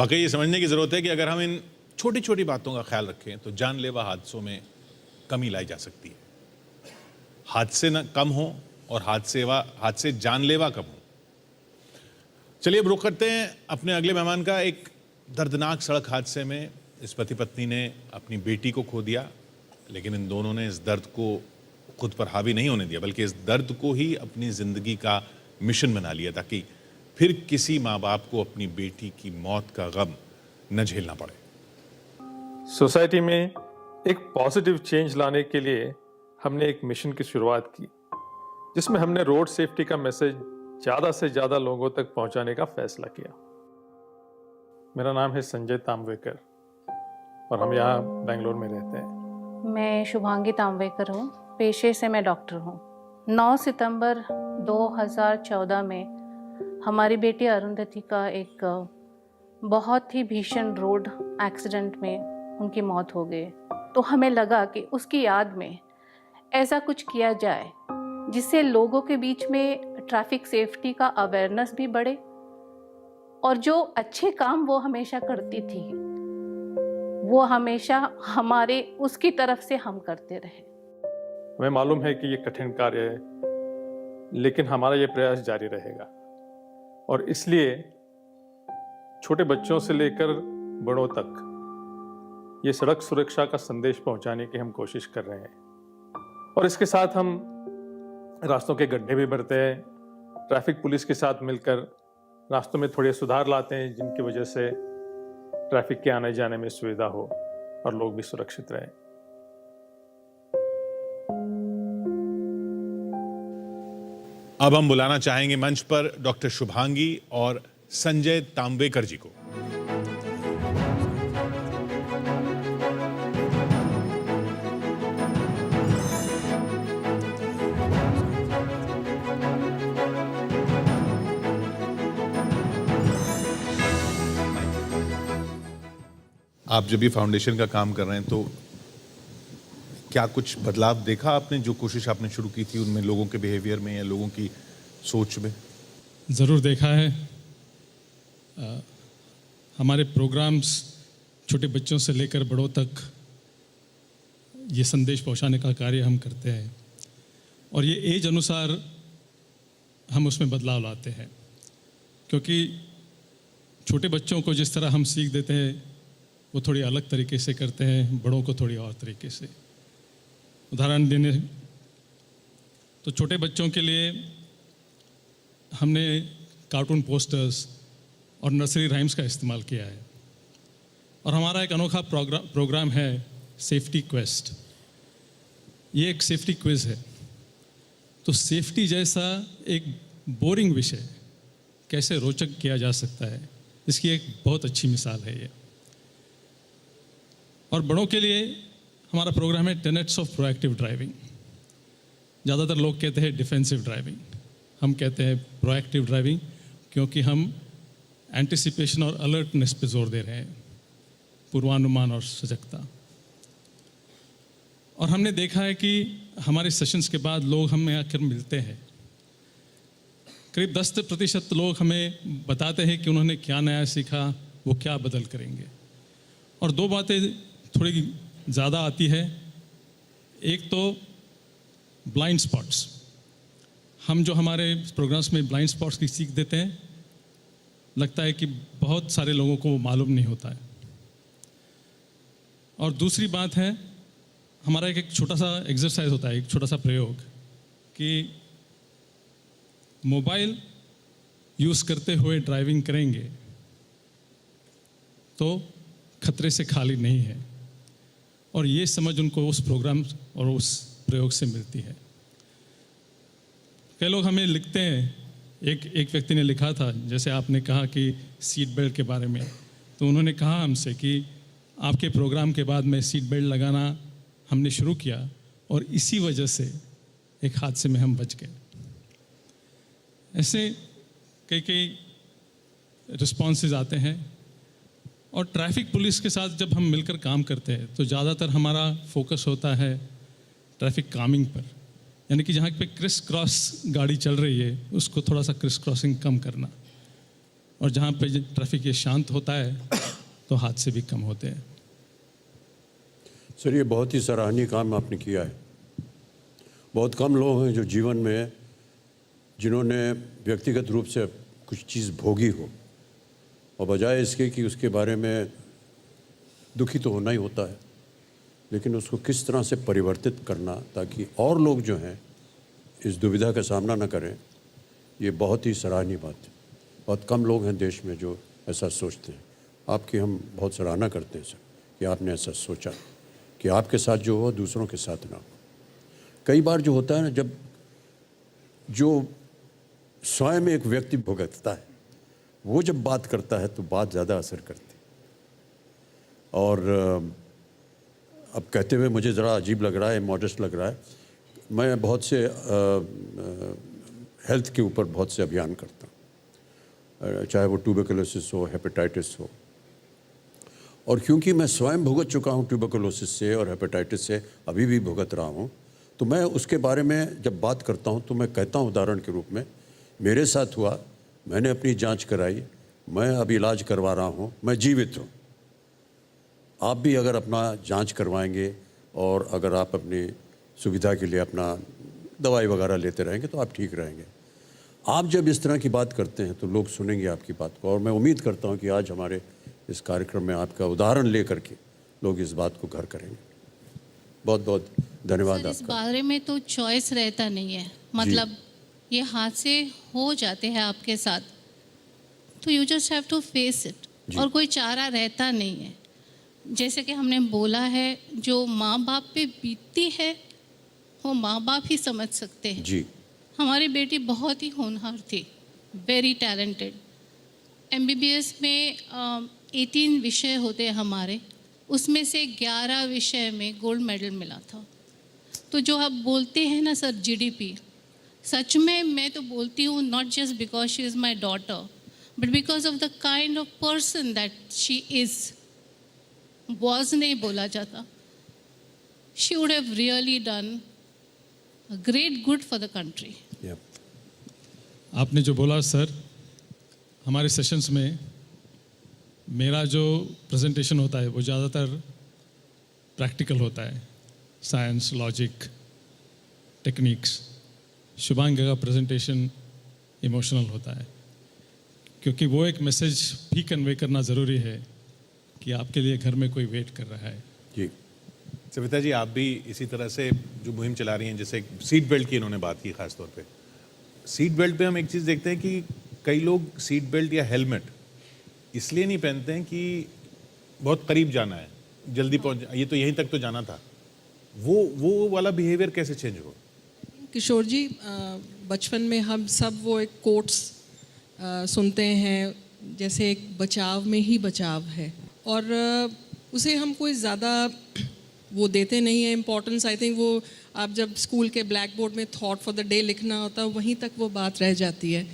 वाकई ये समझने की ज़रूरत है कि अगर हम इन छोटी छोटी बातों का ख्याल रखें तो जानलेवा हादसों में कमी लाई जा सकती है। हादसे न कम हो और हादसे जानलेवा कम हो। चलिए अब रुख करते हैं अपने अगले मेहमान का। एक दर्दनाक सड़क हादसे में इस पति पत्नी ने अपनी बेटी को खो दिया, लेकिन इन दोनों ने इस दर्द को खुद पर हावी नहीं होने दिया, बल्कि इस दर्द को ही अपनी ज़िंदगी का मिशन बना लिया ताकि फिर किसी माँ बाप को अपनी बेटी की मौत का गम न झेलना पड़े। सोसाइटी में एक पॉजिटिव चेंज लाने के लिए हमने एक मिशन की शुरुआत की, जिसमें हमने रोड सेफ्टी का मैसेज ज़्यादा से ज़्यादा लोगों तक पहुंचाने का फैसला किया। मेरा नाम है संजय तांबवेकर और हम यहाँ बेंगलोर में रहते हैं। मैं शुभांगी तांबवेकर हूँ, पेशे से मैं डॉक्टर हूँ। 9 सितंबर 2014 में हमारी बेटी अरुंधति का एक बहुत ही भीषण रोड एक्सीडेंट में उनकी मौत हो गई। तो हमें लगा कि उसकी याद में ऐसा कुछ किया जाए जिससे लोगों के बीच में ट्रैफिक सेफ्टी का अवेयरनेस भी बढ़े और जो अच्छे काम वो हमेशा करती थी वो हमेशा हमारे उसकी तरफ से हम करते रहे। हमें मालूम है कि ये कठिन कार्य है, लेकिन हमारा ये प्रयास जारी रहेगा और इसलिए छोटे बच्चों से लेकर बड़ों तक ये सड़क सुरक्षा का संदेश पहुंचाने की हम कोशिश कर रहे हैं। और इसके साथ हम रास्तों के गड्ढे भी भरते हैं, ट्रैफिक पुलिस के साथ मिलकर रास्तों में थोड़े सुधार लाते हैं जिनकी वजह से ट्रैफिक के आने जाने में सुविधा हो और लोग भी सुरक्षित रहें। अब हम बुलाना चाहेंगे मंच पर डॉक्टर शुभांगी और संजय तांबवेकर जी को। आप जब भी फाउंडेशन का काम कर रहे हैं तो क्या कुछ बदलाव देखा आपने? जो कोशिश आपने शुरू की थी उनमें, लोगों के बिहेवियर में या लोगों की सोच में? ज़रूर देखा है। हमारे प्रोग्राम्स छोटे बच्चों से लेकर बड़ों तक ये संदेश पहुंचाने का कार्य हम करते हैं और ये एज अनुसार हम उसमें बदलाव लाते हैं, क्योंकि छोटे बच्चों को जिस तरह हम सीख देते हैं वो थोड़ी अलग तरीके से करते हैं, बड़ों को थोड़ी और तरीके से। उदाहरण देने तो छोटे बच्चों के लिए हमने कार्टून पोस्टर्स और नर्सरी राइम्स का इस्तेमाल किया है और हमारा एक अनोखा प्रोग्राम है सेफ्टी क्वेस्ट। ये एक सेफ्टी क्विज है। तो सेफ्टी जैसा एक बोरिंग विषय कैसे रोचक किया जा सकता है, इसकी एक बहुत अच्छी मिसाल है ये। और बड़ों के लिए हमारा प्रोग्राम है टेनेट्स ऑफ प्रोएक्टिव ड्राइविंग। ज़्यादातर लोग कहते हैं डिफेंसिव ड्राइविंग, हम कहते हैं प्रोएक्टिव ड्राइविंग, क्योंकि हम एंटिसिपेशन और अलर्टनेस पे जोर दे रहे हैं, पूर्वानुमान और सजगता। और हमने देखा है कि हमारे सेशंस के बाद लोग हमें आकर मिलते हैं। करीब 10% लोग हमें बताते हैं कि उन्होंने क्या नया सीखा, वो क्या बदल करेंगे। और दो बातें थोड़ी ज़्यादा आती है। एक तो ब्लाइंड स्पॉट्स, हम जो हमारे प्रोग्राम्स में ब्लाइंड स्पॉट्स की सीख देते हैं, लगता है कि बहुत सारे लोगों को वो मालूम नहीं होता है। और दूसरी बात है, हमारा एक छोटा सा एक्सरसाइज होता है, एक छोटा सा प्रयोग कि मोबाइल यूज़ करते हुए ड्राइविंग करेंगे तो खतरे से खाली नहीं है। और ये समझ उनको उस प्रोग्राम और उस प्रयोग से मिलती है। कई लोग हमें लिखते हैं, एक व्यक्ति ने लिखा था, जैसे आपने कहा कि सीट बेल्ट के बारे में, तो उन्होंने कहा हमसे कि आपके प्रोग्राम के बाद में सीट बेल्ट लगाना हमने शुरू किया और इसी वजह से एक हादसे में हम बच गए। ऐसे कई रिस्पॉन्सेज आते हैं। और ट्रैफिक पुलिस के साथ जब हम मिलकर काम करते हैं तो ज़्यादातर हमारा फोकस होता है ट्रैफिक कामिंग पर, यानी कि जहाँ पे क्रिस क्रॉस गाड़ी चल रही है उसको थोड़ा सा क्रिस क्रॉसिंग कम करना। और जहाँ पे ट्रैफिक ये शांत होता है तो हादसे भी कम होते हैं। सर, ये बहुत ही सराहनीय काम आपने किया है। बहुत कम लोग हैं जो जीवन में जिन्होंने व्यक्तिगत रूप से कुछ चीज़ भोगी हो और बजाय इसके कि उसके बारे में दुखी तो होना ही होता है, लेकिन उसको किस तरह से परिवर्तित करना ताकि और लोग जो हैं इस दुविधा का सामना न करें, ये बहुत ही सराहनीय बात है। बहुत कम लोग हैं देश में जो ऐसा सोचते हैं। आपकी हम बहुत सराहना करते हैं सर कि आपने ऐसा सोचा कि आपके साथ जो हो दूसरों के साथ ना हो। कई बार जो होता है ना, जब जो स्वयं एक व्यक्ति भुगतता है वो जब बात करता है तो बात ज़्यादा असर करती है। और अब कहते हुए मुझे ज़रा अजीब लग रहा है, मॉडेस्ट लग रहा है, मैं बहुत से हेल्थ के ऊपर बहुत से अभियान करता हूँ, चाहे वो ट्यूबरकुलोसिस हो, हेपेटाइटिस हो। और क्योंकि मैं स्वयं भुगत चुका हूँ ट्यूबरकुलोसिस से और हेपेटाइटिस से, अभी भी भुगत रहा हूँ, तो मैं उसके बारे में जब बात करता हूँ तो मैं कहता हूँ उदाहरण के रूप में, मेरे साथ हुआ, मैंने अपनी जांच कराई, मैं अब इलाज करवा रहा हूँ, मैं जीवित हूँ। आप भी अगर अपना जांच करवाएंगे और अगर आप अपनी सुविधा के लिए अपना दवाई वगैरह लेते रहेंगे तो आप ठीक रहेंगे। आप जब इस तरह की बात करते हैं तो लोग सुनेंगे आपकी बात को, और मैं उम्मीद करता हूं कि आज हमारे इस कार्यक्रम में आपका उदाहरण लेकर के लोग इस बात को घर करेंगे। बहुत बहुत धन्यवाद सर, इस आपका। बारे में तो चॉइस रहता नहीं है, मतलब ये हादसे हो जाते हैं आपके साथ तो you just have to face it, और कोई चारा रहता नहीं है। जैसे कि हमने बोला है, जो माँ बाप पे बीतती है वो माँ बाप ही समझ सकते हैं। जी, हमारी बेटी बहुत ही होनहार थी, वेरी टैलेंटेड। MBBS में 18 विषय होते हैं हमारे, उसमें से 11 विषय में गोल्ड मेडल मिला था। तो जो आप बोलते हैं ना सर GDP, सच में मैं तो बोलती हूँ, not just because she is my daughter but because of the kind of person that she is. Was नहीं बोला जाता, she would have really done a great good for the country. या आपने जो बोला सर, हमारे सेशंस में मेरा जो प्रेजेंटेशन होता है वो ज़्यादातर प्रैक्टिकल होता है, साइंस, लॉजिक, टेक्निक्स। शुभांगी का प्रेजेंटेशन इमोशनल होता है, क्योंकि वो एक मैसेज भी कन्वे करना ज़रूरी है कि आपके लिए घर में कोई वेट कर रहा है। जी, सविता जी, आप भी इसी तरह से जो मुहिम चला रही हैं, जैसे सीट बेल्ट की इन्होंने बात की, खास तौर पे सीट बेल्ट पे हम एक चीज़ देखते हैं कि कई लोग सीट बेल्ट या हेलमेट इसलिए नहीं पहनते हैं कि बहुत करीब जाना है, जल्दी पहुंच, ये तो यहीं तक तो जाना था। वो वाला बिहेवियर कैसे चेंज हो? किशोर जी, बचपन में हम सब वो एक कोट्स सुनते हैं, जैसे एक बचाव में ही बचाव है, और उसे हम कोई ज़्यादा वो देते नहीं है इम्पोर्टेंस। आई थिंक वो आप जब स्कूल के ब्लैक बोर्ड में थॉट फॉर द डे लिखना होता है, वहीं तक वो बात रह जाती है।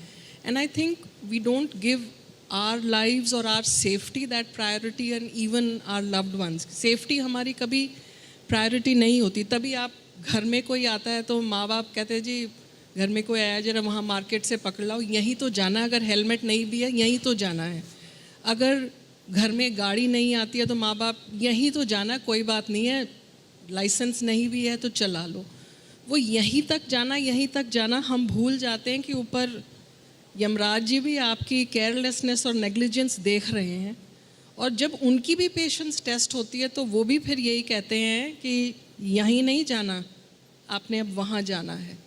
And I think we don't give our lives और our safety that priority, and even our loved ones. Safety हमारी कभी प्रायोरिटी नहीं होती। तभी आप घर में कोई आता है तो माँ बाप कहते हैं जी घर में कोई आया, जरा वहाँ मार्केट से पकड़ लाओ, यहीं तो जाना है। अगर हेलमेट नहीं भी है यहीं तो जाना है। अगर घर में गाड़ी नहीं आती है तो माँ बाप यहीं तो जाना, कोई बात नहीं है, लाइसेंस नहीं भी है तो चला लो। वो यहीं तक जाना हम भूल जाते हैं कि ऊपर यमराज जी भी आपकी केयरलेसनेस और नेग्लिजेंस देख रहे हैं। और जब उनकी भी पेशेंस टेस्ट होती है तो वो भी फिर यही कहते हैं कि यहीं नहीं जाना, आपने अब वहाँ जाना है।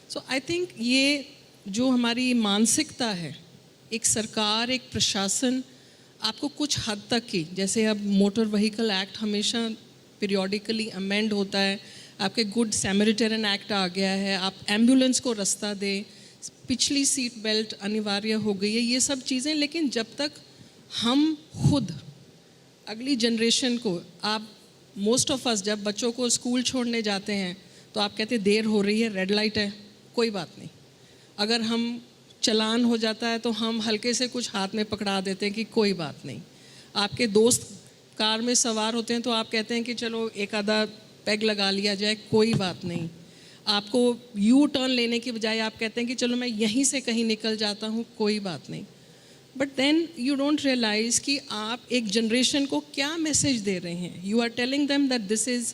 सो आई थिंक ये जो हमारी मानसिकता है, एक सरकार, एक प्रशासन आपको कुछ हद तक की, जैसे अब मोटर व्हीकल एक्ट हमेशा पीरियोडिकली अमेंड होता है, आपके गुड सैमरिटेरियन एक्ट आ गया है, आप एम्बुलेंस को रास्ता दें, पिछली सीट बेल्ट अनिवार्य हो गई है, ये सब चीज़ें। लेकिन जब तक हम खुद अगली जनरेशन को, आप मोस्ट ऑफ अस जब बच्चों को स्कूल छोड़ने जाते हैं तो आप कहते हैं देर हो रही है, रेड लाइट है, कोई बात नहीं। अगर हम चलान हो जाता है तो हम हल्के से कुछ हाथ में पकड़ा देते हैं कि कोई बात नहीं। आपके दोस्त कार में सवार होते हैं तो आप कहते हैं कि चलो एक आधा पैग लगा लिया जाए, कोई बात नहीं। आपको यू टर्न लेने की बजाय आप कहते हैं कि चलो मैं यहीं से कहीं निकल जाता हूँ, कोई बात नहीं। But then you don't realise कि आप एक जनरेशन को क्या मैसेज दे रहे हैं. You are telling them that this is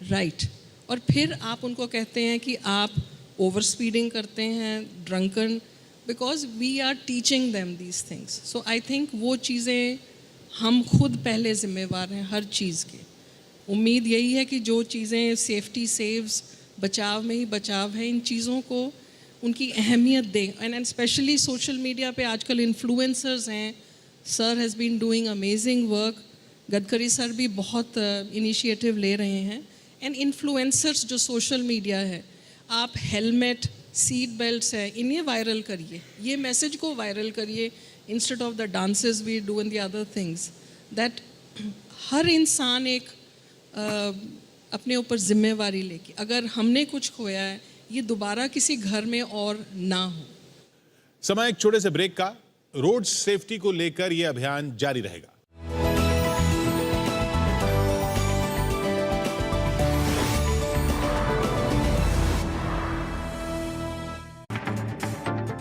right, और फिर आप उनको कहते हैं कि आप ओवर स्पीडिंग करते हैं, drunken, because we are teaching them these things. So I think वो चीज़ें हम खुद पहले ज़िम्मेवार हैं हर चीज़ के. उम्मीद यही है कि जो चीज़ें सेफ्टी सेव्स, बचाव में ही बचाव है, इन चीज़ों को उनकी अहमियत दें. एंड स्पेशली सोशल मीडिया पे आजकल इन्फ्लुएंसर्स हैं. Sir has been doing amazing work. Gadkari sir भी बहुत इनिशिएटिव ले रहे हैं. एंड इन्फ्लुएंसर्स जो सोशल मीडिया है, आप हेलमेट, सीट बेल्ट्स है, इन्हें वायरल करिए, ये मैसेज को वायरल करिए, instead of the dances we do and the other things. That हर इंसान एक अपने ऊपर जिम्मेवारी लेके, अगर हमने कुछ खोया है, ये दोबारा किसी घर में और ना हो. समय एक छोटे से ब्रेक का. रोड सेफ्टी को लेकर यह अभियान जारी रहेगा.